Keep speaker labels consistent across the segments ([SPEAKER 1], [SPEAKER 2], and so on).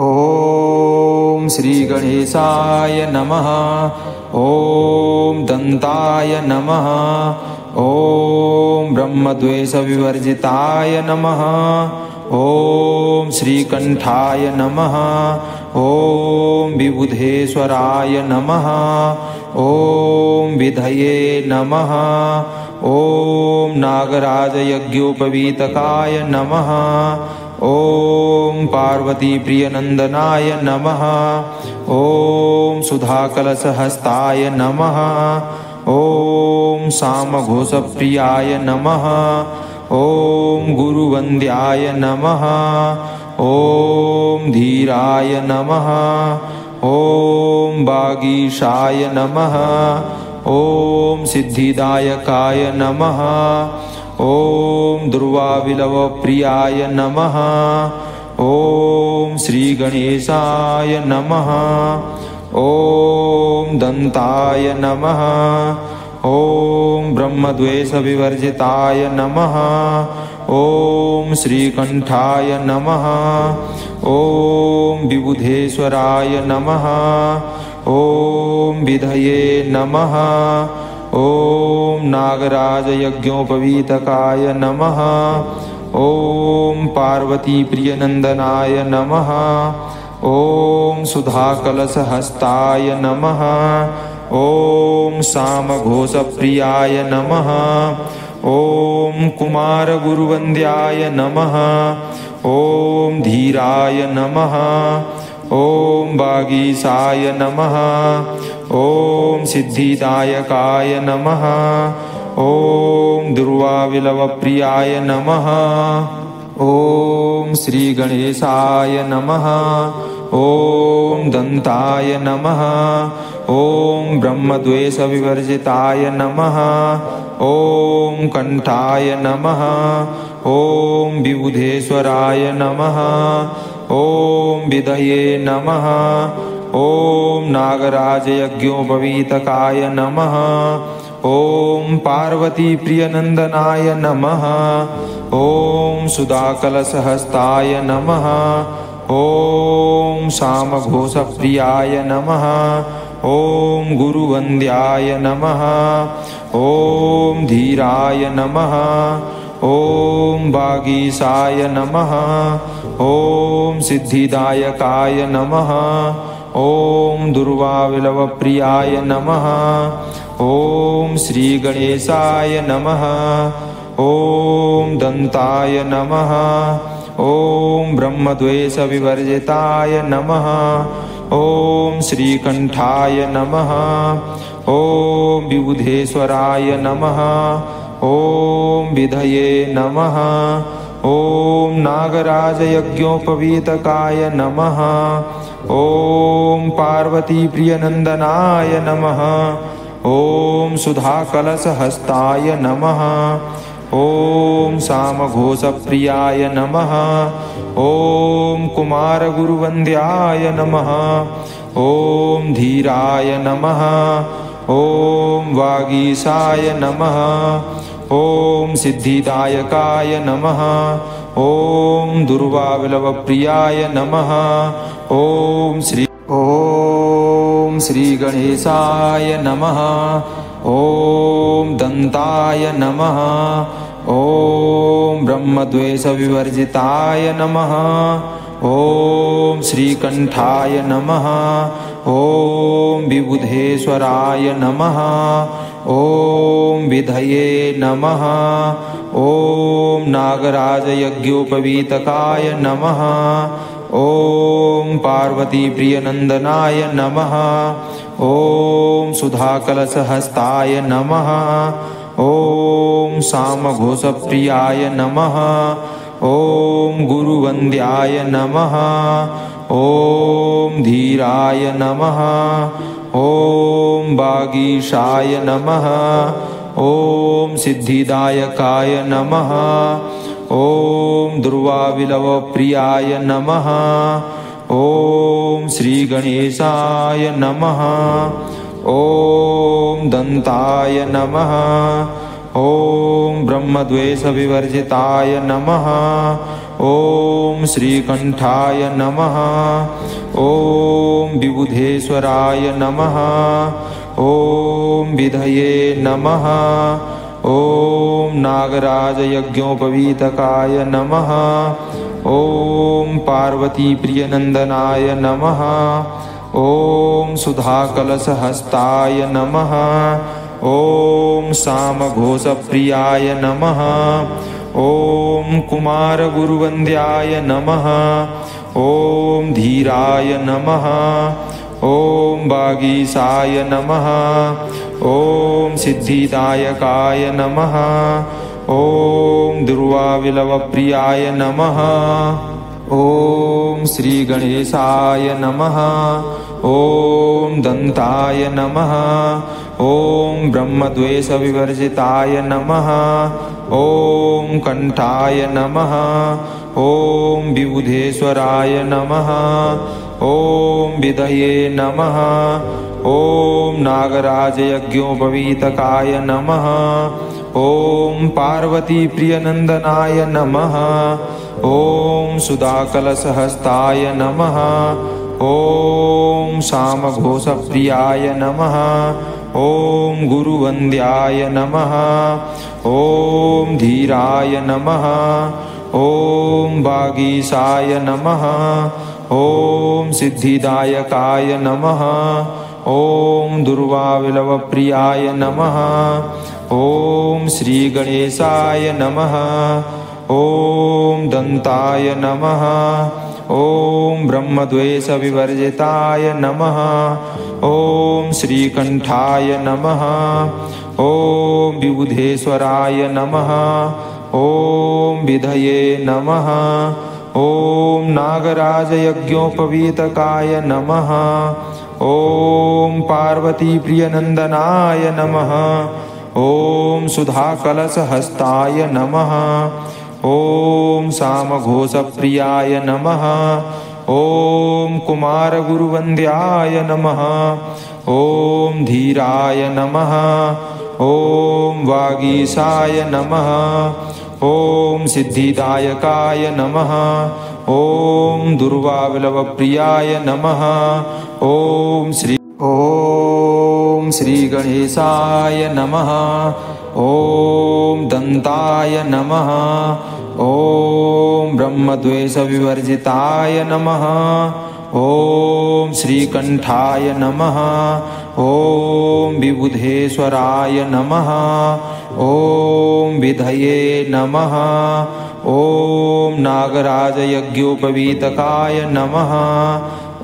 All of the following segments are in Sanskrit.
[SPEAKER 1] ॐ श्री गणेशाय नमः। ॐ दन्ताय नमः। ॐ ब्रह्मद्वेषविवर्जिताय नमः। ॐ श्रीकण्ठाय नमः। ॐ विबुधेश्वराय नमः। ॐ विधये नमः। ॐ नागराजयज्ञोपवीतकाय नमः। ॐ पार्वतीप्रियनन्दनाय नमः। ॐ सुधाकलशहस्ताय नमः। ॐ सामघोषप्रियाय नमः। ॐ गुरुवन्द्याय नमः। ॐ धीराय नमः। ॐ वागीशाय नमः। ॐ सिद्धिदायकाय नमः। ॐ दुर्वाविलवप्रियाय नमः। ॐ श्रीगणेशाय नमः। ॐ दन्ताय नमः। ॐ ब्रह्मद्वेषविवर्जिताय नमः। ॐ श्रीकण्ठाय नमः। ॐ विबुधेश्वराय नमः। ॐ विधये नमः। ॐ नागराजयज्ञोपवीतकाय नमः। ॐ पार्वतीप्रियनन्दनाय नमः। ॐ सुधाकलशहस्ताय नमः। ॐ सामघोषप्रियाय नमः। ॐ कुमारगुरुवन्द्याय नमः। ॐ धीराय नमः। ॐ वागीशाय नमः। ॐ सिद्धिदायकाय नमः। ॐ दुर्वाविलवप्रियाय नमः। ॐ श्रीगणेशाय नमः। ॐ दन्ताय नमः। ॐ ब्रह्मद्वेषविवर्जिताय नमः। ॐ कण्ठाय नमः। ॐ विबुधेश्वराय नमः। ॐ विधये नमः। ॐ नागराजयज्ञोपवीतकाय नमः। ॐ पार्वतीप्रियनन्दनाय नमः। ॐ सुधाकलशहस्ताय नमः। ॐ सामघोषप्रियाय नमः। ॐ गुरुवन्द्याय नमः। ॐ धीराय नमः। ॐ वागीशाय नमः। ॐ सिद्धिदायकाय नमः। ॐ दुर्वाविलवप्रियाय नमः। ॐ श्रीगणेशाय नमः। ॐ दन्ताय नमः। ॐ ब्रह्मद्वेषविवर्जिताय नमः। ॐ श्रीकण्ठाय नमः। ॐ विबुधेश्वराय नमः। ॐ विधये नमः। ॐ नागराजयज्ञोपवीतकाय नमः। ॐ पार्वतीप्रियनन्दनाय नमः। ॐ सुधाकलशहस्ताय नमः। ॐ सामघोषप्रियाय नमः। ॐ कुमारगुरुवन्द्याय नमः। ॐ धीराय नमः। ॐ वागीशाय नमः। ॐ सिद्धिदायकाय नमः। ॐ दुर्वाविलवप्रियाय नमः। ॐ श्रीगणेशाय नमः। ॐ दन्ताय नमः। ॐ ब्रह्मद्वेषविवर्जिताय नमः। ॐ श्रीकण्ठाय नमः। ॐ विबुधेश्वराय नमः। ॐ विधये नमः। ॐ नागराजयज्ञोपवीतकाय नमः। ॐ पार्वतीप्रियनन्दनाय नमः। ॐ सुधाकलशहस्ताय नमः। ॐ सामघोषप्रियाय नमः। ॐ गुरुवन्द्याय नमः। ॐ धीराय नमः। ॐ वागीशाय नमः। ॐ सिद्धिदायकाय नमः। ॐ दुर्वाविलवप्रियाय नमः। ॐ श्रीगणेशाय नमः। ॐ दन्ताय नमः। ॐ ब्रह्मद्वेषविवर्जिताय नमः। ॐ श्रीकण्ठाय नमः। ॐ विबुधेश्वराय नमः। ॐ विधये नमः। ॐ नागराजयज्ञोपवीतकाय नमः। ॐ पार्वतीप्रियनन्दनाय नमः। ॐ सुधाकलशहस्ताय नमः। ॐ सामघोषप्रियाय नमः। ॐ कुमारगुरुवन्द्याय नमः। ॐ धीराय नमः। ॐ वागीशाय नमः। ॐ सिद्धिदायकाय नमः। ॐ दुर्वाविलवप्रियाय नमः। ॐ श्रीगणेशाय नमः। ॐ दन्ताय नमः। ॐ ब्रह्मद्वेषविवर्जिताय नमः। ॐ कण्ठाय नमः। ॐ विबुधेश्वराय नमः। ॐ विधये नमः। ॐ नागराजयज्ञोपवीतकाय नमः। ॐ पार्वतीप्रियनन्दनाय नमः। ॐ सुधाकलशहस्ताय नमः। ॐ सामघोषप्रियाय नमः। ॐ गुरुवन्द्याय नमः। ॐ धीराय नमः। ॐ वागीशाय नमः। ॐ सिद्धिदायकाय नमः। ॐ दुर्वाविलवप्रियाय नमः। ॐ श्रीगणेशाय नमः। ॐ दन्ताय नमः। ॐ ब्रह्मद्वेषविवर्जिताय नमः। ॐ श्रीकण्ठाय नमः। ॐ विबुधेश्वराय नमः। ॐ विधये नमः। ॐ नागराजयज्ञोपवीतकाय नमः। ॐ पार्वतीप्रियनन्दनाय नमः। ॐ सुधाकलशहस्ताय नमः। ॐ सामघोषप्रियाय नमः। ॐ कुमारगुरुवन्द्याय नमः। ॐ धीराय नमः। ॐ वागीशाय नमः। ॐ सिद्धिदायकाय नमः। ॐ दुर्वाविलवप्रियाय नमः। ॐ श्रीगणेशाय नमः। ॐ दन्ताय नमः। ॐ ब्रह्मद्वेषविवर्जिताय नमः। ॐ श्रीकण्ठाय नमः। ॐ विबुधेश्वराय नमः। ॐ विधये नमः। ॐ नागराजयज्ञोपवीतकाय नमः।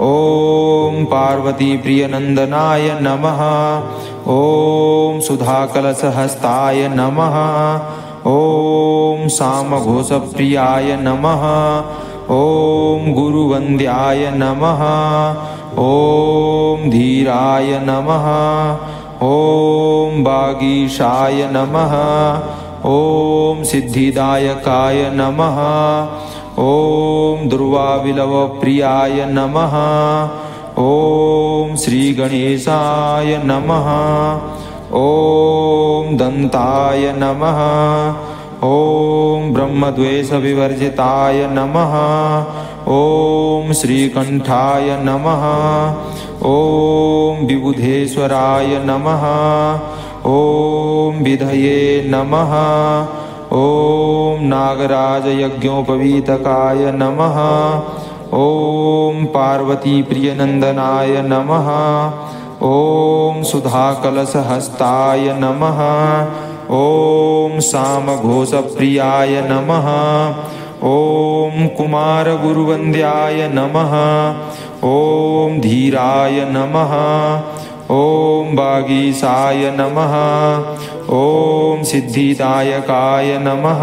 [SPEAKER 1] ॐ पार्वतीप्रियनन्दनाय नमः। ॐ सुधाकलशहस्ताय नमः। ॐ सामघोषप्रियाय नमः। ॐ गुरुवन्द्याय नमः। ॐ धीराय नमः। ॐ वागीशाय नमः। ॐ सिद्धिदायकाय नमः। ॐ दुर्वाविलवप्रियाय नमः। ॐ श्रीगणेशाय नमः। ॐ दन्ताय नमः। ॐ ब्रह्मद्वेषविवर्जिताय नमः। ॐ श्रीकण्ठाय नमः। ॐ विबुधेश्वराय नमः। ॐ विधये नमः। ॐ नागराजयज्ञोपवीतकाय नमः। ॐ पार्वतीप्रियनन्दनाय नमः। ॐ सुधाकलशहस्ताय नमः। ॐ सामघोषप्रियाय नमः। ॐ कुमारगुरुवन्द्याय नमः। ॐ धीराय नमः। ॐ वागीशाय नमः। ॐ सिद्धिदायकाय नमः।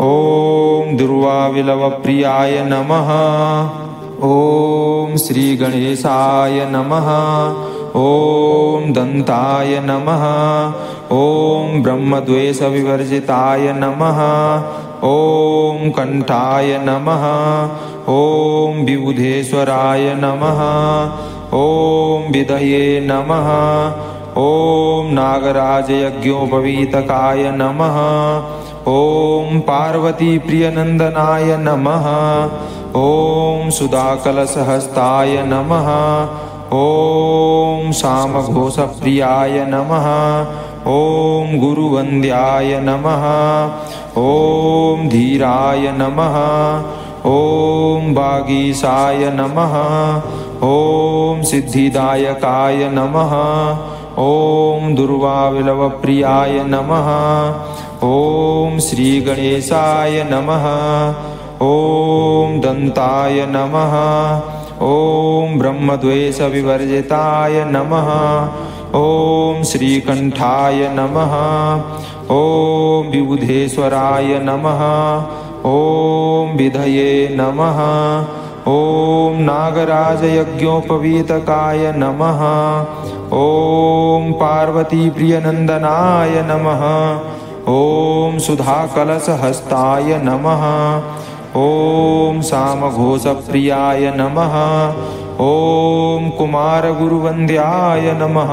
[SPEAKER 1] ॐ दुर्वाविलवप्रियाय नमः। ॐ श्रीगणेशाय नमः। ॐ दन्ताय नमः। ॐ ब्रह्मद्वेषविवर्जिताय नमः। ॐ कण्ठाय नमः। ॐ विबुधेश्वराय नमः। ॐ विधये नमः। ॐ नागराजयज्ञोपवीतकाय नमः। ॐ पार्वतीप्रियनन्दनाय नमः। ॐ सुधाकलशहस्ताय नमः। ॐ सामघोषप्रियाय नमः। ॐ गुरुवन्द्याय नमः। ॐ धीराय नमः। ॐ वागीशाय नमः। ॐ सिद्धिदायकाय नमः। ॐ दुर्वाविलवप्रियाय नमः। ॐ श्रीगणेशाय नमः। ॐ दन्ताय नमः। ॐ ब्रह्मद्वेषविवर्जिताय नमः। ॐ श्रीकण्ठाय नमः। ॐ विबुधेश्वराय नमः। ॐ विधये नमः। ॐ नागराजयज्ञोपवीतकाय नमः। ॐ पार्वतीप्रियनन्दनाय नमः। ॐ सुधाकलशहस्ताय नमः। ॐ सामघोषप्रियाय नमः। ॐ कुमारगुरुवन्द्याय नमः।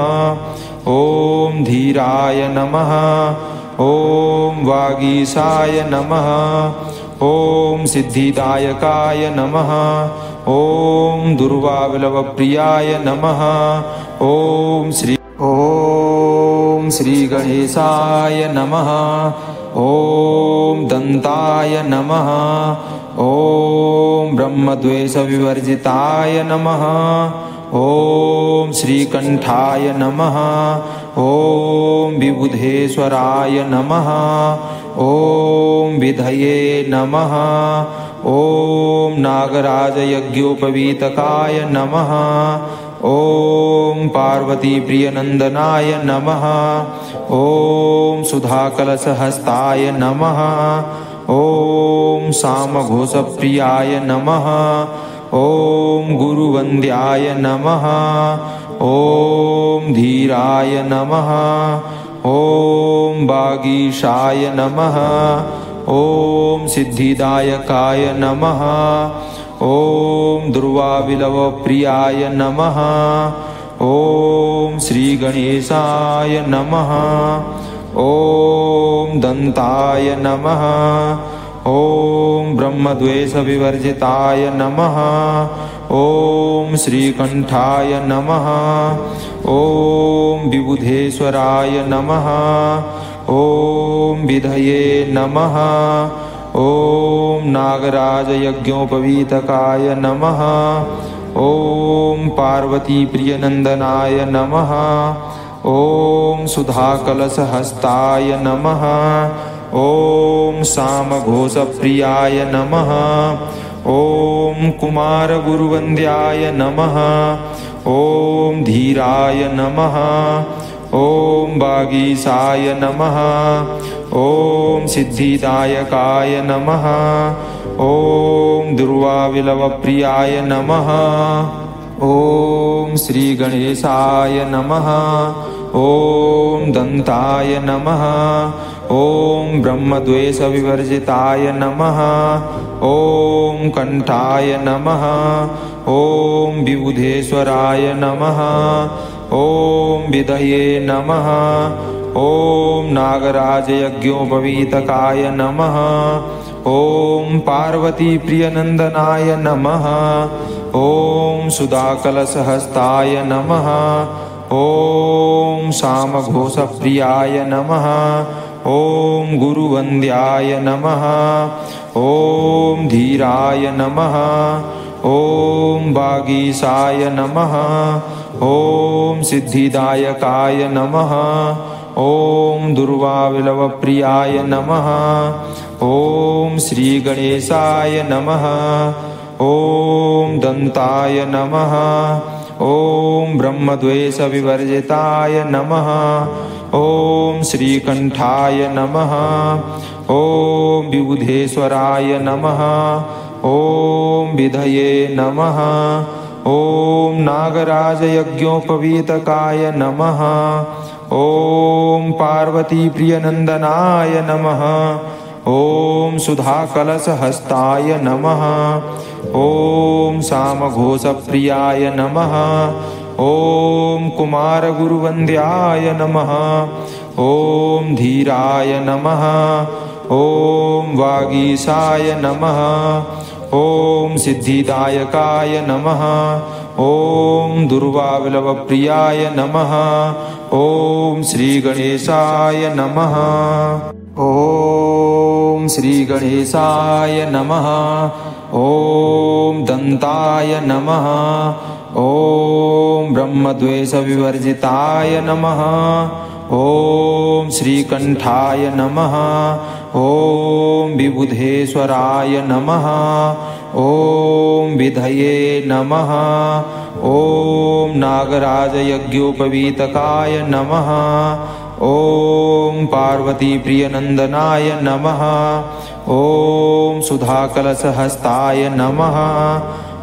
[SPEAKER 1] ॐ धीराय नमः। ॐ वागीशाय नमः। ॐ सिद्धिदायकाय नमः। ॐ दुर्वाविलवप्रियाय नमः। ॐ श्रीगणेशाय नमः। ॐ दन्ताय नमः। ॐ ब्रह्मद्वेषविवर्जिताय नमः। ॐ श्रीकण्ठाय नमः। ॐ विबुधेश्वराय नमः। ॐ विधये नमः। ॐ नागराजयज्ञोपवीतकाय नमः। ॐ पार्वतीप्रियनन्दनाय नमः। ॐ सुधाकलशहस्ताय नमः। ॐ सामघोषप्रियाय नमः। ॐ गुरुवन्द्याय नमः। ॐ धीराय नमः। ॐ वागीशाय नमः। ॐ सिद्धिदायकाय नमः। ॐ दुर्वाविलवप्रियाय नमः। ॐ श्रीगणेशाय नमः। ॐ दन्ताय नमः। ॐ ब्रह्मद्वेषविवर्जिताय नमः। ॐ श्रीकण्ठाय नमः। ॐ विबुधेश्वराय नमः। ॐ विधये नमः। ॐ नागराजयज्ञोपवीतकाय नमः। ॐ पार्वतीप्रियनन्दनाय नमः। ॐ सुधाकलशहस्ताय नमः। ॐ सामघोषप्रियाय नमः। ॐ कुमारगुरुवन्द्याय नमः। ॐ धीराय नमः। ॐ वागीशाय नमः। ॐ सिद्धिदायकाय नमः। ॐ दुर्वाविलवप्रियाय नमः। ॐ श्रीगणेशाय नमः। ॐ दन्ताय नमः। ॐ ब्रह्मद्वेषविवर्जिताय नमः। ॐ कण्ठाय नमः। ॐ विबुधेश्वराय नमः। ॐ विधये नमः। ॐ नागराजयज्ञोपवीतकाय नमः। ॐ पार्वतीप्रियनन्दनाय नमः। ॐ सुधाकलशहस्ताय नमः। ॐ सामघोषप्रियाय नमः। ॐ गुरुवन्द्याय नमः। ॐ धीराय नमः। ॐ वागीशाय नमः। ॐ सिद्धिदायकाय नमः। ॐ दुर्वाविलवप्रियाय नमः। ॐ श्रीगणेशाय नमः। ॐ दन्ताय नमः। ॐ ब्रह्मद्वेषविवर्जिताय नमः। ॐ श्रीकण्ठाय नमः। ॐ विबुधेश्वराय नमः। ॐ विधये नमः। ॐ नागराजयज्ञोपवीतकाय नमः। ॐ पार्वतीप्रियनन्दनाय नमः। ॐ सुधाकलशहस्ताय नमः। ॐ सामघोषप्रियाय नमः। ॐ कुमारगुरुवन्द्याय नमः। ॐ धीराय नमः। ॐ वागीशाय नमः। ॐ सिद्धिदायकाय नमः। ॐ दुर्वावलवप्रियाय नमः। ॐ श्रीगणेशाय नमः। ॐ श्रीगणेशाय नमः। ॐ दन्ताय नमः। ॐ ब्रह्मद्वेषविवर्जिताय नमः। ॐ श्रीकण्ठाय नमः। ॐ विबुधेश्वराय नमः। ॐ विधये नमः। ॐ नागराजयज्ञोपवीतकाय नमः। ॐ पार्वतीप्रियनन्दनाय नमः। ॐ सुधाकलशहस्ताय नमः।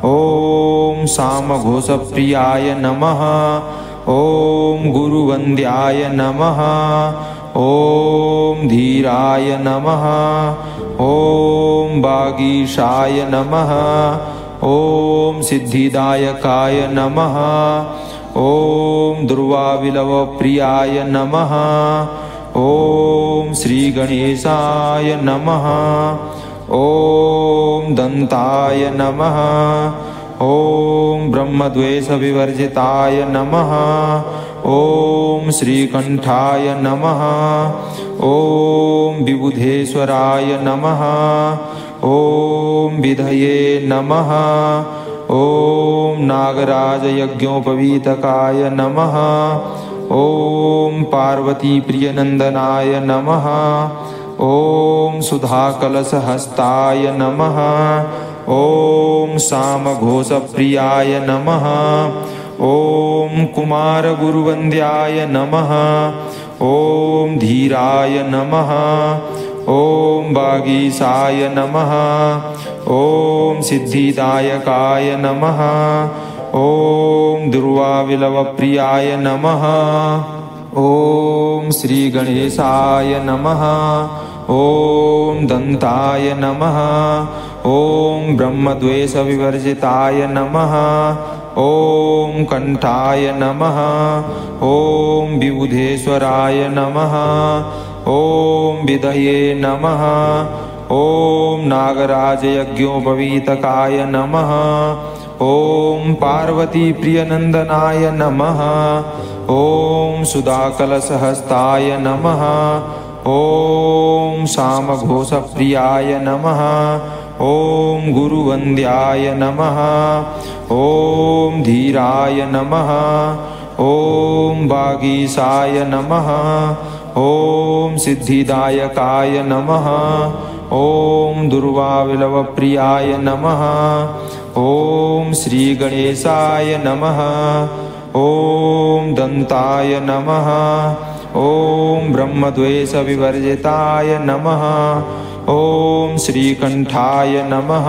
[SPEAKER 1] ॐ सामघोषप्रियाय नमः। ॐ गुरुवन्द्याय नमः। ॐ धीराय नमः। ॐ वागीशाय नमः। ॐ सिद्धिदायकाय नमः। ॐ दुर्वाविलवप्रियाय नमः। ॐ श्रीगणेशाय नमः। ॐ दन्ताय नमः। ॐ ब्रह्मद्वेषविवर्जिताय नमः। ॐ श्रीकण्ठाय नमः। ॐ विबुधेश्वराय नमः। ॐ विधये नमः। ॐ नागराजयज्ञोपवीतकाय नमः। ॐ पार्वतीप्रियनन्दनाय नमः। ॐ सुधाकलशहस्ताय नमः। ॐ सामघोषप्रियाय नमः। ॐ कुमारगुरुवन्द्याय नमः। ॐ धीराय नमः। ॐ वागीशाय नमः। ॐ सिद्धिदायकाय नमः। ॐ दुर्वाविलवप्रियाय नमः। ॐ श्रीगणेशाय नमः। ॐ दन्ताय नमः। ॐ ब्रह्मद्वेषविवर्जिताय नमः। ॐ कण्ठाय नमः। ॐ विबुधेश्वराय नमः। ॐ विधये नमः। ॐ नागराजयज्ञोपवीतकाय नमः। ॐ पार्वतीप्रियनन्दनाय नमः। ॐ सुधाकलशहस्ताय नमः। ॐ सामघोषप्रियाय नमः। ॐ गुरुवन्द्याय नमः। ॐ धीराय नमः। ॐ वागीशाय नमः। ॐ सिद्धिदायकाय नमः। ॐ दुर्वाविलवप्रियाय नमः। ॐ श्रीगणेशाय नमः। ॐ दन्ताय नमः। ॐ ब्रह्मद्वेषविवर्जिताय नमः। ॐ श्रीकण्ठाय नमः।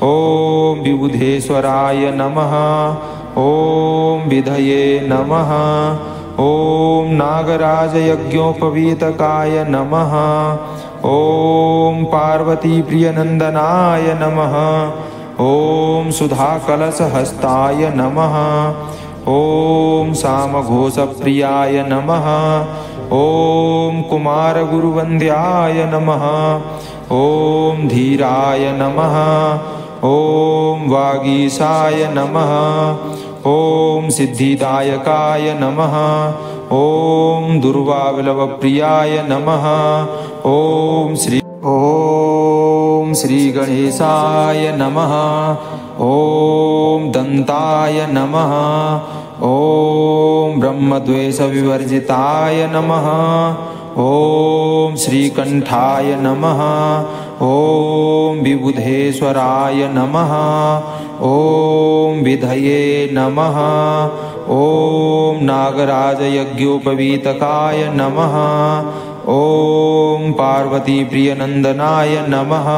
[SPEAKER 1] ॐ विबुधेश्वराय नमः। ॐ विधये नमः। ॐ नागराजयज्ञोपवीतकाय नमः। ॐ पार्वतीप्रियनन्दनाय नमः। ॐ सुधाकलशहस्ताय नमः। ॐ सामघोषप्रियाय नमः। ॐ कुमारगुरुवन्द्याय नमः। ॐ धीराय नमः। ॐ वागीशाय नमः। ॐ सिद्धिदायकाय नमः। ॐ दुर्वाविलवप्रियाय नमः। ॐ श्रीगणेशाय नमः। ॐ दन्ताय नमः। ॐ ब्रह्मद्वेषविवर्जिताय नमः। ॐ श्रीकण्ठाय नमः। ॐ विबुधेश्वराय नमः। ॐ विधये नमः। ॐ नागराजयज्ञोपवीतकाय नमः। ॐ पार्वतीप्रियनन्दनाय नमः।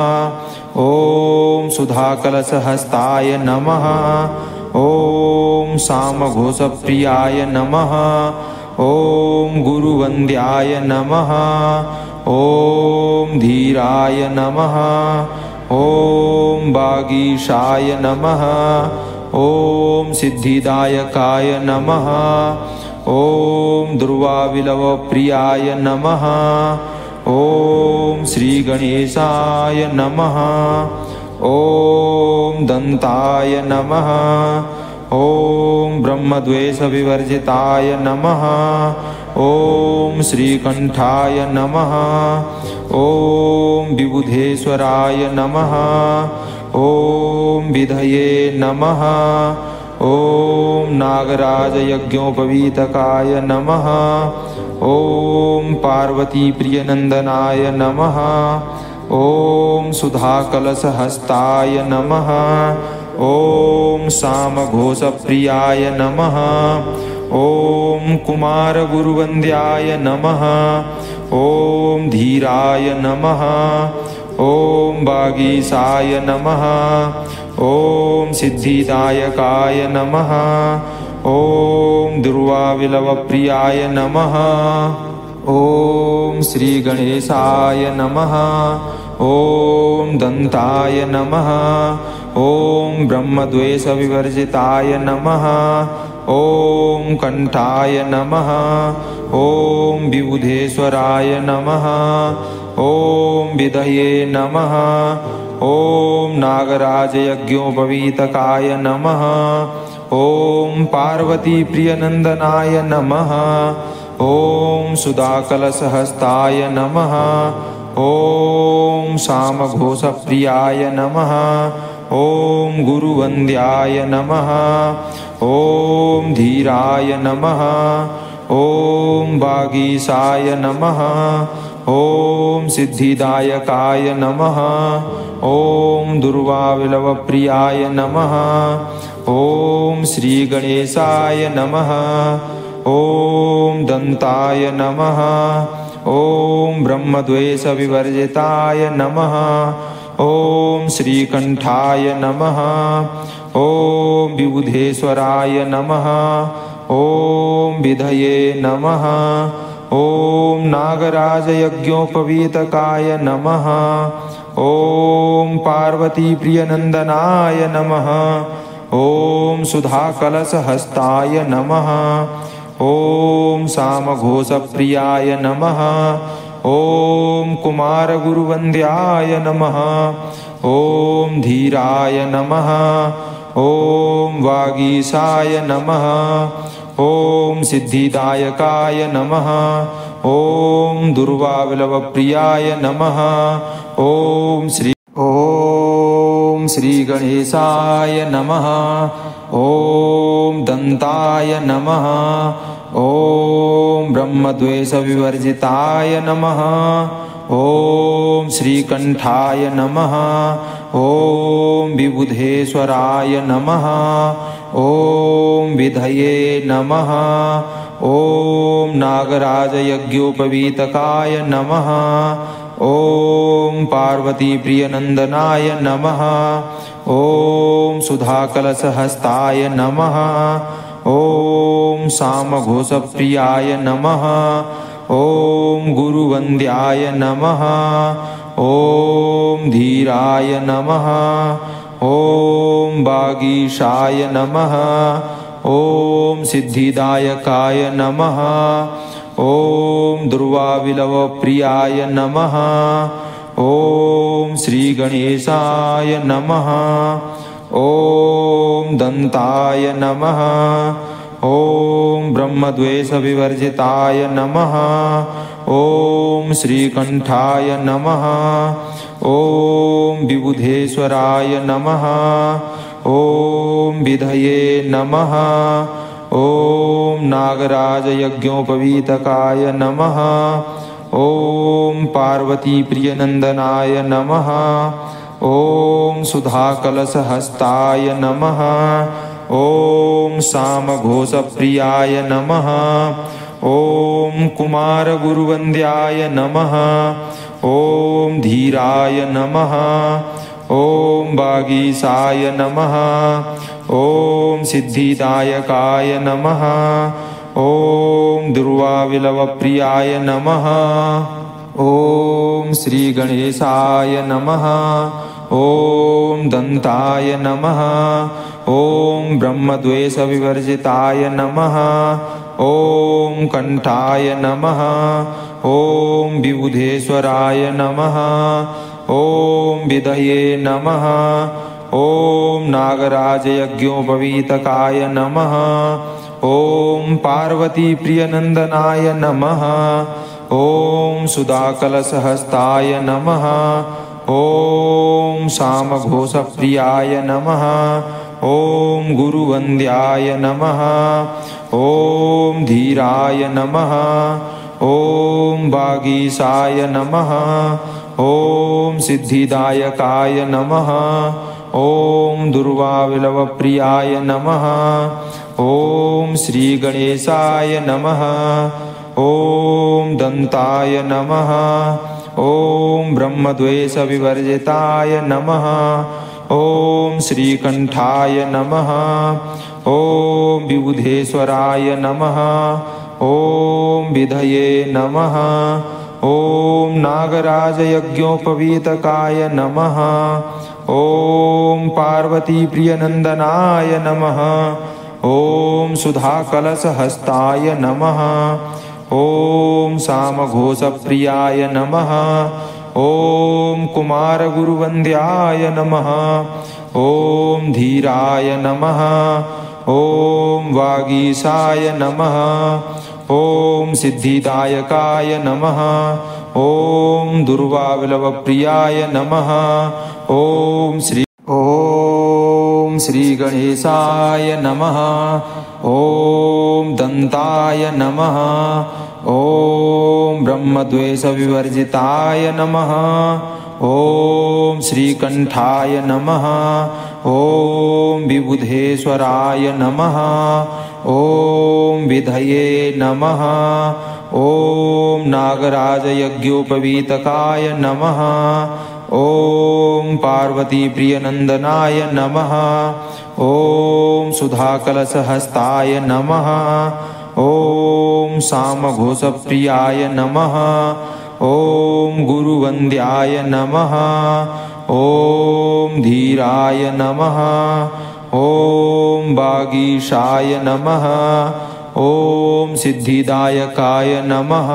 [SPEAKER 1] ॐ सुधाकलशहस्ताय नमः। ॐ सामघोषप्रियाय नमः। ॐ गुरुवन्द्याय नमः। ॐ धीराय नमः। ॐ वागीशाय नमः। ॐ सिद्धिदायकाय नमः। ॐ दुर्वाविलवप्रियाय नमः। ॐ श्रीगणेशाय नमः। ॐ दन्ताय नमः। ॐ ब्रह्मद्वेषविवर्जिताय नमः। ॐ श्रीकण्ठाय नमः। ॐ विबुधेश्वराय नमः। ॐ विधये नमः। ॐ नागराजयज्ञोपवीतकाय नमः। ॐ पार्वतीप्रियनन्दनाय नमः। ॐ सुधाकलशहस्ताय नमः। ॐ सामघोषप्रियाय नमः। ॐ कुमारगुरुवन्द्याय नमः। ॐ धीराय नमः। ॐ वागीशाय नमः। ॐ सिद्धिदायकाय नमः। ॐ दुर्वाविलवप्रियाय नमः। ॐ श्रीगणेशाय नमः। ॐ दन्ताय नमः। ॐ ब्रह्मद्वेषविवर्जिताय नमः। ॐ कण्ठाय नमः। ॐ विबुधेश्वराय नमः। ॐ विधये नमः। ॐ नागराजयज्ञोपवीतकाय नमः। ॐ पार्वतीप्रियनन्दनाय नमः। ॐ सुधाकलशहस्ताय नमः। ॐ सामघोषप्रियाय नमः। ॐ गुरुवन्द्याय नमः। ॐ धीराय नमः। ॐ वागीशाय नमः। ॐ सिद्धिदायकाय नमः। ॐ दुर्वाविलवप्रियाय नमः। ॐ श्रीगणेशाय नमः। ॐ दन्ताय नमः। ॐ ब्रह्मद्वेषविवर्जिताय नमः। ॐ श्रीकण्ठाय नमः। ॐ विबुधेश्वराय नमः। ॐ विधये नमः। ॐ नागराजयज्ञोपवीतकाय नमः। ॐ पार्वतीप्रियनन्दनाय नमः। ॐ सुधाकलशहस्ताय नमः। ॐ सामघोषप्रियाय नमः। ॐ कुमारगुरुवन्द्याय नमः। ॐ धीराय नमः। ॐ वागीशाय नमः। ॐ सिद्धिदायकाय नमः। ॐ दुर्वाविलवप्रियाय नमः। ॐ श्रीगणेशाय नमः। ॐ दन्ताय नमः। ॐ ब्रह्मद्वेषविवर्जिताय नमः। ॐ श्रीकण्ठाय नमः। ॐ विबुधेश्वराय नमः। ॐ विधये नमः। ॐ नागराजयज्ञोपवीतकाय नमः। ॐ पार्वतीप्रियनन्दनाय नमः। ॐ सुधाकलशहस्ताय नमः। ॐ सामघोषप्रियाय नमः। ॐ गुरुवन्द्याय नमः। ॐ धीराय नमः। ॐ वागीशाय नमः। ॐ सिद्धिदायकाय नमः। ॐ दुर्वाविलवप्रियाय नमः। ॐ श्रीगणेशाय नमः। ॐ दन्ताय नमः। ॐ ब्रह्मद्वेषविवर्जिताय नमः। ॐ श्रीकण्ठाय नमः। ॐ विबुधेश्वराय नमः। ॐ विधये नमः। ॐ नागराजयज्ञोपवीतकाय नमः। ॐ पार्वतीप्रियनन्दनाय नमः। ॐ सुधाकलशहस्ताय नमः। ॐ सामघोषप्रियाय नमः। ॐ कुमारगुरुवन्द्याय नमः। ॐ धीराय नमः। ॐ वागीशाय नमः। ॐ सिद्धिदायकाय नमः। ॐ दुर्वाविलवप्रियाय नमः। ॐ श्रीगणेशाय नमः। ॐ दन्ताय नमः। ॐ ब्रह्मद्वेषविवर्जिताय नमः। ॐ कण्ठाय नमः। ॐ विबुधेश्वराय नमः। ॐ विधये नमः। ॐ नागराजयज्ञोपवीतकाय नमः। ॐ पार्वतीप्रियनन्दनाय नमः। ॐ सुधाकलशहस्ताय नमः। ॐ सामघोषप्रियाय नमः। ॐ गुरुवन्द्याय नमः। ॐ धीराय नमः। ॐ वागीशाय नमः। ॐ सिद्धिदायकाय नमः। ॐ दुर्वाविलवप्रियाय नमः। ॐ श्रीगणेशाय नमः। ॐ दन्ताय नमः। ॐ ब्रह्मद्वेषविवर्जिताय नमः। ॐ श्रीकण्ठाय नमः। ॐ विबुधेश्वराय नमः। ॐ विधये नमः। ॐ नागराजयज्ञोपवीतकाय नमः। ॐ पार्वतीप्रियनन्दनाय नमः। ॐ सुधाकलशहस्ताय नमः। ॐ सामघोषप्रियाय नमः। ॐ कुमारगुरुवन्द्याय नमः। ॐ धीराय नमः। ॐ वागीशाय नमः। ॐ सिद्धिदायकाय नमः। ॐ दुर्वाविलवप्रियाय नमः। ॐ श्रीगणेशाय नमः। ॐ दन्ताय नमः। ॐ ब्रह्मद्वेषविवर्जिताय नमः। ॐ श्रीकण्ठाय नमः। ॐ विबुधेश्वराय नमः। ॐ विधये नमः। ॐ नागराजयज्ञोपवीतकाय नमः। ॐ पार्वतीप्रियनन्दनाय नमः। ॐ सुधाकलशहस्ताय नमः। ॐ सामघोषप्रियाय नमः। ॐ गुरुवन्द्याय नमः। ॐ धीराय नमः। ॐ वागीशाय नमः। ॐ सिद्धिदायकाय नमः।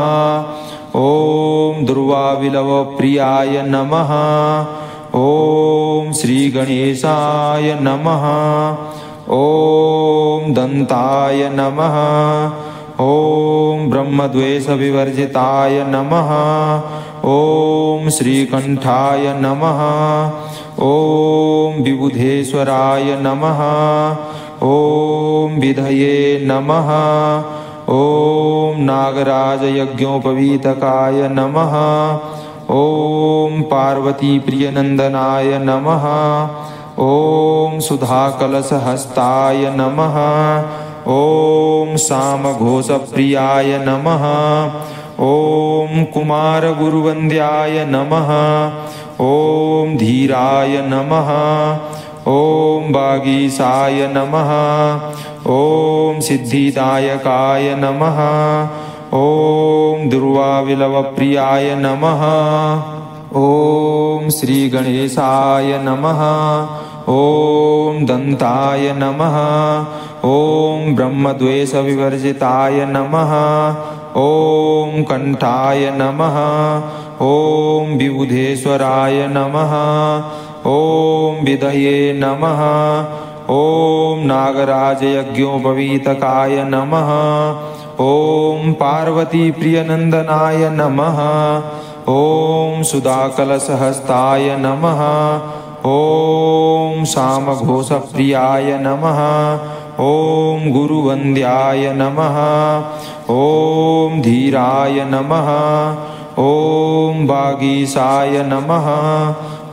[SPEAKER 1] ॐ दुर्वाविलवप्रियाय नमः। ॐ श्रीगणेशाय नमः। ॐ दन्ताय नमः। ॐ ब्रह्मद्वेषविवर्जिताय नमः। ॐ श्रीकण्ठाय नमः। ॐ विबुधेश्वराय नमः। ॐ विधये नमः। ॐ नागराजयज्ञोपवीतकाय नमः। ॐ पार्वतीप्रियनन्दनाय नमः। ॐ सुधाकलशहस्ताय नमः। ॐ सामघोषप्रियाय नमः। ॐ कुमारगुरुवन्द्याय नमः। ॐ धीराय नमः। ॐ वागीशाय नमः। ॐ सिद्धिदायकाय नमः। ॐ दुर्वाविलवप्रियाय नमः। ॐ श्रीगणेशाय नमः। ॐ दन्ताय नमः। ॐ ब्रह्मद्वेषविवर्जिताय नमः। ॐ कण्ठाय नमः। ॐ विबुधेश्वराय नमः। ॐ विधये नमः। ॐ नागराजयज्ञोपवीतकाय नमः। ॐ पार्वतीप्रियनन्दनाय नमः। ॐ सुधाकलशहस्ताय नमः। ॐ सामघोषप्रियाय नमः। ॐ गुरुवन्द्याय नमः। ॐ धीराय नमः। ॐ वागीशाय नमः।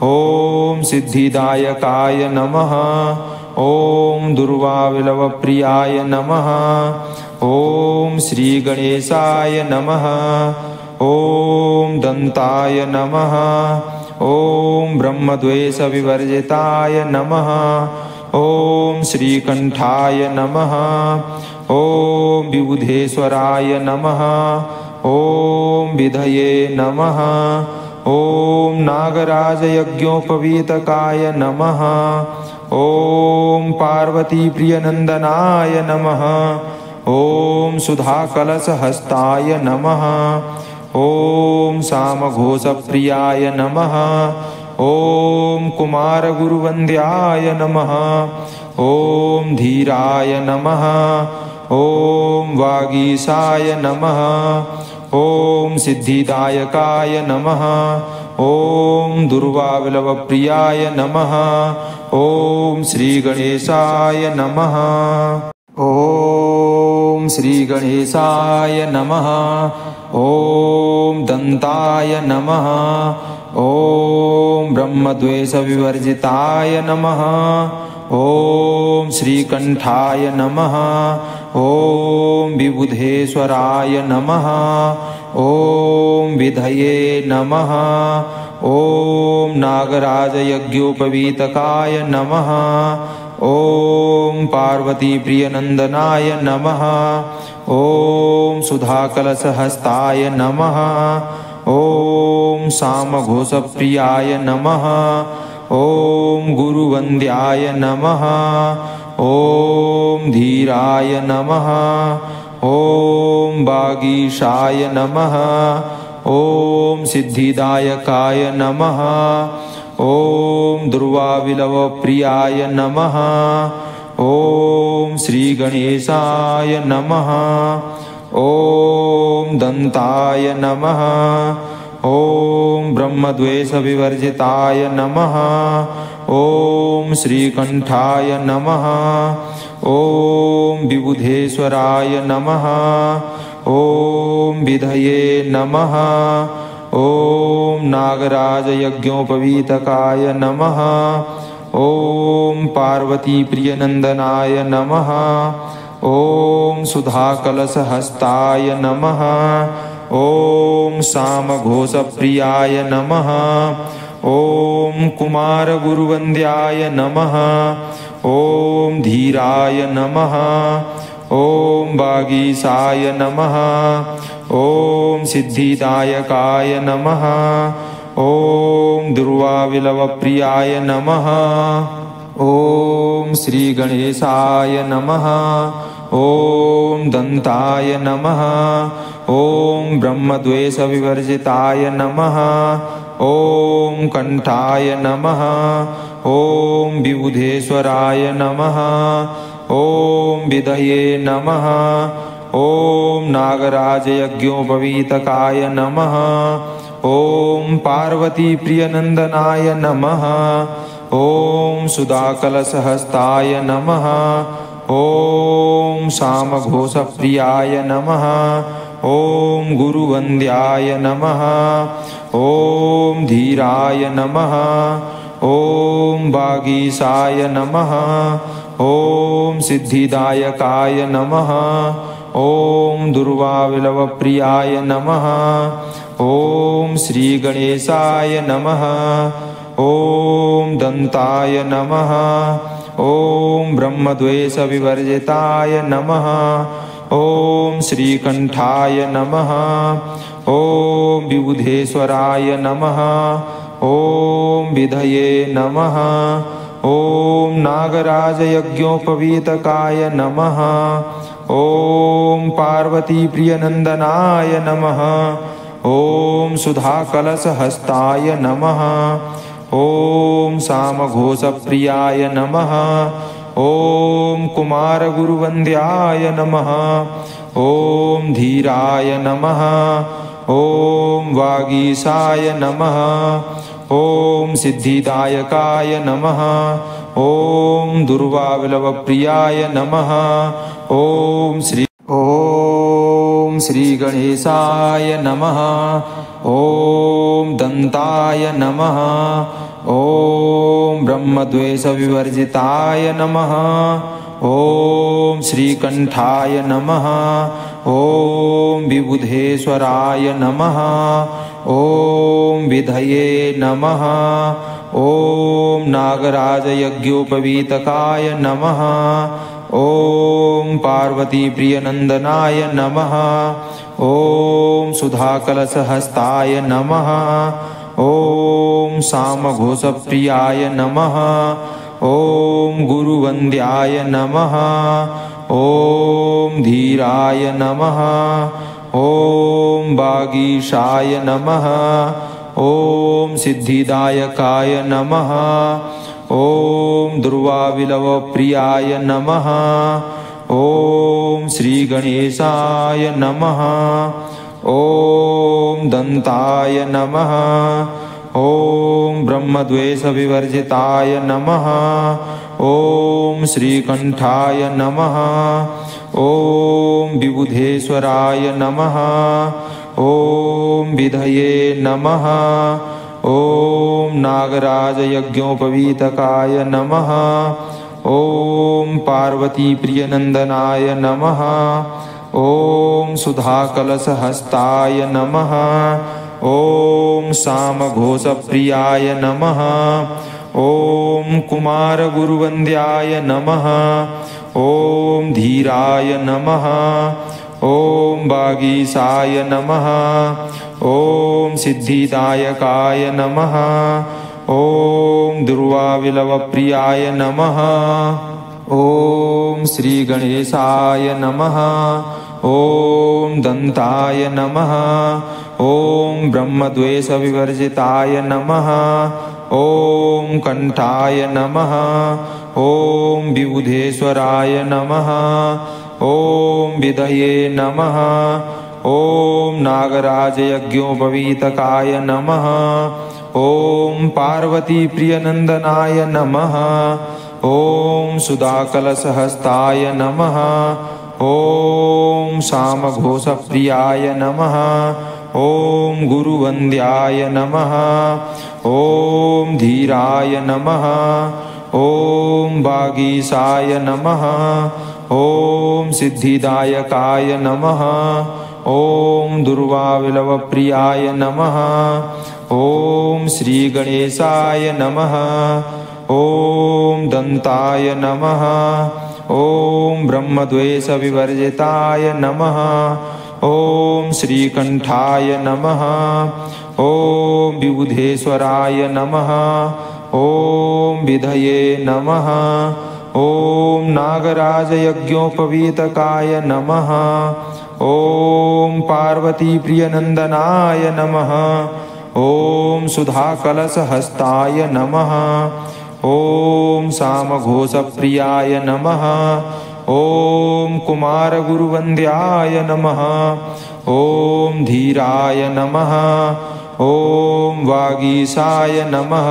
[SPEAKER 1] ॐ सिद्धिदायकाय नमः। ॐ दुर्वाविलवप्रियाय नमः। ॐ श्रीगणेशाय नमः। ॐ दन्ताय नमः। ॐ ब्रह्मद्वेषविवर्जिताय नमः। ॐ श्रीकण्ठाय नमः। ॐ विबुधेश्वराय नमः। ॐ विधये नमः। ॐ नागराजयज्ञोपवीतकाय नमः। ॐ पार्वतीप्रियनन्दनाय नमः। ॐ सुधाकलशहस्ताय नमः। ॐ सामघोषप्रियाय नमः। ॐ कुमारगुरुवन्द्याय नमः। ॐ धीराय नमः। ॐ वागीशाय नमः। ॐ सिद्धिदायकाय नमः। ॐ दुर्वावलवप्रियाय नमः। ॐ श्रीगणेशाय नमः। ॐ श्रीगणेशाय नमः। ॐ दन्ताय नमः। ॐ ब्रह्मद्वेषविवर्जिताय नमः। ॐ श्रीकण्ठाय नमः। ॐ विबुधेश्वराय नमः। ॐ विधये नमः। ॐ नागराजयज्ञोपवीतकाय नमः। ॐ पार्वतीप्रियनन्दनाय नमः। ॐ सुधाकलशहस्ताय नमः। ॐ सामघोषप्रियाय नमः। ॐ गुरुवन्द्याय नमः। ॐ धीराय नमः। ॐ वागीशाय नमः। ॐ सिद्धिदायकाय नमः। ॐ दुर्वाविलवप्रियाय नमः। ॐ श्रीगणेशाय नमः। ॐ दन्ताय नमः। ॐ ब्रह्मद्वेषविवर्जिताय नमः। ॐ श्रीकण्ठाय नमः। ॐ विबुधेश्वराय नमः। ॐ विधये नमः। ॐ नागराजयज्ञोपवीतकाय नमः। ॐ पार्वतीप्रियनन्दनाय नमः। ॐ सुधाकलशहस्ताय नमः। ॐ सामघोषप्रियाय नमः। ॐ कुमारगुरुवन्द्याय नमः। ॐ धीराय नमः। ॐ वागीशाय नमः। ॐ सिद्धिदायकाय नमः। ॐ दुर्वाविलवप्रियाय नमः। ॐ श्रीगणेशाय नमः। ॐ दन्ताय नमः। ॐ ब्रह्मद्वेषविवर्जिताय नमः। ॐ कण्ठाय नमः। ॐ विबुधेश्वराय नमः। ॐ विधये नमः। ॐ नागराजयज्ञोपवीतकाय नमः। ॐ पार्वतीप्रियनन्दनाय नमः। ॐ सुधाकलशहस्ताय नमः। ॐ सामघोषप्रियाय नमः। ॐ गुरुवन्द्याय नमः। ॐ धीराय नमः। ॐ वागीशाय नमः। ॐ सिद्धिदायकाय नमः। ॐ दुर्वाविलवप्रियाय नमः। ॐ श्रीगणेशाय नमः। ॐ दन्ताय नमः। ॐ ब्रह्मद्वेषविवर्जिताय नमः। ॐ श्रीकण्ठाय नमः। ॐ विबुधेश्वराय नमः। ॐ विधये नमः। ॐ नागराजयज्ञोपवीतकाय नमः। ॐ पार्वतीप्रियनन्दनाय नमः। ॐ सुधाकलशहस्ताय नमः। ॐ सामघोषप्रियाय नमः। ॐ कुमारगुरुवन्द्याय नमः। ॐ धीराय नमः। ॐ वागीशाय नमः। ॐ सिद्धिदायकाय नमः। ॐ दुर्वाविलवप्रियाय नमः। ॐ श्रीगणेशाय नमः। ॐ दन्ताय नमः। ॐ ब्रह्मद्वेषविवर्जिताय नमः। ॐ श्रीकण्ठाय नमः। ॐ विबुधेश्वराय नमः। ॐ विधये नमः। ॐ नागराजयज्ञोपवीतकाय नमः। ॐ पार्वतीप्रियनन्दनाय नमः। ॐ सुधाकलशहस्ताय नमः। ॐ सामघोषप्रियाय नमः। ॐ गुरुवन्द्याय नमः। ॐ धीराय नमः। ॐ वागीशाय नमः। ॐ सिद्धिदायकाय नमः। ॐ दुर्वाविलवप्रियाय नमः। ॐ श्रीगणेशाय नमः। ॐ दन्ताय नमः। ॐ ब्रह्मद्वेषविवर्जिताय नमः। ॐ श्रीकण्ठाय नमः। ॐ विबुधेश्वराय नमः। ॐ विधये नमः। ॐ नागराजयज्ञोपवीतकाय नमः। ॐ पार्वतीप्रियनन्दनाय नमः। ॐ सुधाकलशहस्ताय नमः। ॐ सामघोषप्रियाय नमः। ॐ कुमारगुरुवन्द्याय नमः। ॐ धीराय नमः। ॐ वागीशाय नमः। ॐ सिद्धिदायकाय नमः। ॐ दुर्वाविलवप्रियाय नमः। ॐ श्रीगणेशाय नमः। ॐ दन्ताय नमः। ॐ ब्रह्मद्वेषविवर्जिताय नमः। ॐ कण्ठाय नमः। ॐ विबुधेश्वराय नमः। ॐ विधये नमः। ॐ नागराजयज्ञोपवीतकाय नमः। ॐ पार्वतीप्रियनन्दनाय नमः। ॐ सुधाकलशहस्ताय नमः। ॐ सामघोषप्रियाय नमः। ॐ गुरुवन्द्याय नमः। ॐ धीराय नमः। ॐ वागीशाय नमः। ॐ सिद्धिदायकाय नमः। ॐ दुर्वाविलवप्रियाय नमः। ॐ श्रीगणेशाय नमः। ॐ दन्ताय नमः। ॐ ब्रह्मद्वेषविवर्जिताय नमः। ॐ श्रीकण्ठाय नमः। ॐ विबुधेश्वराय नमः। ॐ विधये नमः। ॐ नागराजयज्ञोपवीतकाय नमः। ॐ पार्वतीप्रियनन्दनाय नमः। ॐ सुधाकलशहस्ताय नमः। ॐ सामघोषप्रियाय नमः। ॐ कुमारगुरुवन्द्याय नमः। ॐ धीराय नमः। ॐ वागीशाय नमः।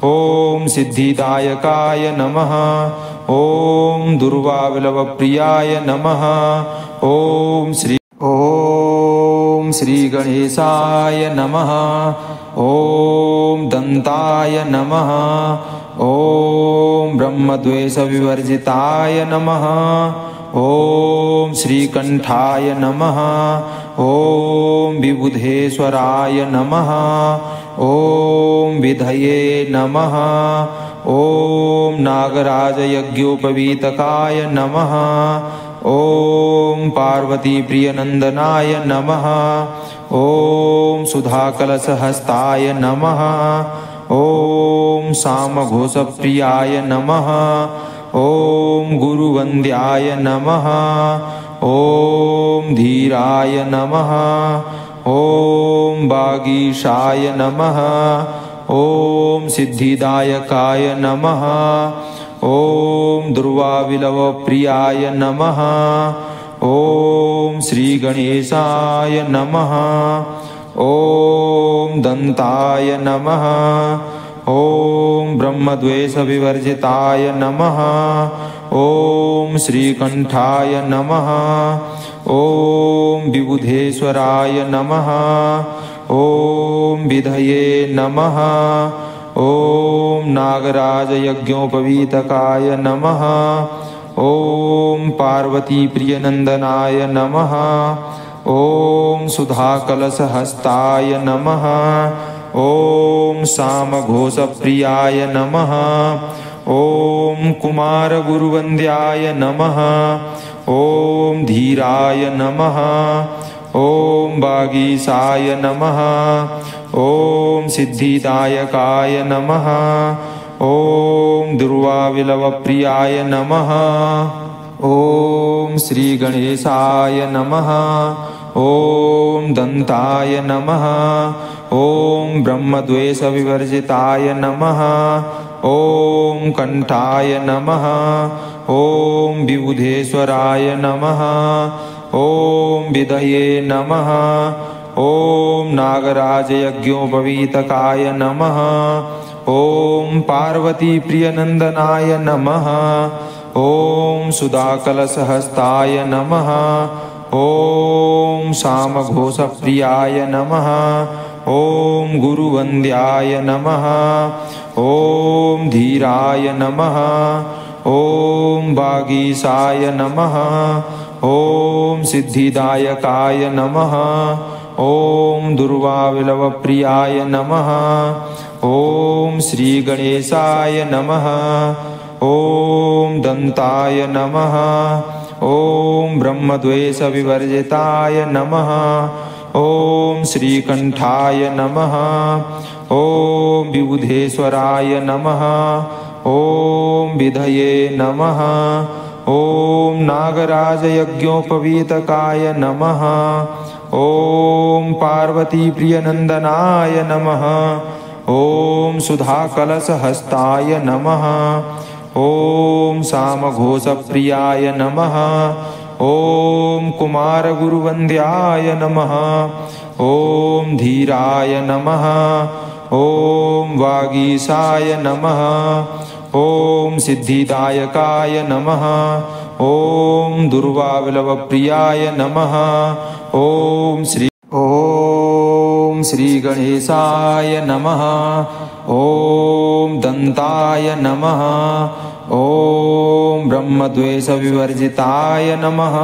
[SPEAKER 1] ॐ सिद्धिदायकाय नमः। ॐ दुर्वाविलवप्रियाय नमः। ॐ श्रीगणेशाय नमः। ॐ दन्ताय नमः। ॐ ब्रह्मद्वेषविवर्जिताय नमः। ॐ श्रीकण्ठाय नमः। ॐ विबुधेश्वराय नमः। ॐ विधये नमः। ॐ नागराजयज्ञोपवीतकाय नमः। ॐ पार्वतीप्रियनन्दनाय नमः। ॐ सुधाकलशहस्ताय नमः। ॐ सामघोषप्रियाय नमः। ॐ गुरुवन्द्याय नमः। ॐ धीराय नमः। ॐ वागीशाय नमः। ॐ सिद्धिदायकाय नमः। ॐ दुर्वाविलवप्रियाय नमः। ॐ श्रीगणेशाय नमः। ॐ दन्ताय नमः। ॐ ब्रह्मद्वेषविवर्जिताय नमः। ॐ श्रीकण्ठाय नमः। ॐ विबुधेश्वराय नमः। ॐ विधये नमः। ॐ नागराजयज्ञोपवीतकाय नमः। ॐ पार्वतीप्रियनन्दनाय नमः। ॐ सुधाकलशहस्ताय नमः। ॐ सामघोषप्रियाय नमः। ॐ कुमारगुरुवन्द्याय नमः। ॐ धीराय नमः। ॐ वागीशाय नमः। ॐ सिद्धिदायकाय नमः। ॐ दुर्वाविलवप्रियाय नमः। ॐ श्रीगणेशाय नमः। ॐ दन्ताय नमः। ॐ ब्रह्मद्वेषविवर्जिताय नमः। ॐ कण्ठाय नमः। ॐ विबुधेश्वराय नमः। ॐ विदये नमः। ॐ नागराजयज्ञोपवीतकाय नमः। ॐ पार्वतीप्रियनन्दनाय नमः। ॐ सुधाकलशहस्ताय नमः। ॐ सामघोषप्रियाय नमः। ॐ गुरुवन्द्याय नमः। ॐ धीराय नमः। ॐ वागीशाय नमः। ॐ सिद्धिदायकाय नमः। ॐ दुर्वाविलवप्रियाय नमः। ॐ श्रीगणेशाय नमः। ॐ दन्ताय नमः। ॐ ब्रह्मद्वेषविवर्जिताय नमः। ॐ श्रीकण्ठाय नमः। ॐ विबुधेश्वराय नमः। ॐ विधये नमः। ॐ नागराजयज्ञोपवीतकाय नमः। ॐ पार्वतीप्रियनन्दनाय नमः। ॐ सुधाकलशहस्ताय नमः। ॐ सामघोषप्रियाय नमः। ॐ कुमारगुरुवन्द्याय नमः। ॐ धीराय नमः। ॐ वागीशाय नमः। ॐ सिद्धिदायकाय नमः। ॐ दुर्वाविलवप्रियाय नमः। ॐ श्रीगणेशाय नमः। ॐ दन्ताय नमः। ॐ ब्रह्मद्वेषविवर्जिताय नमः।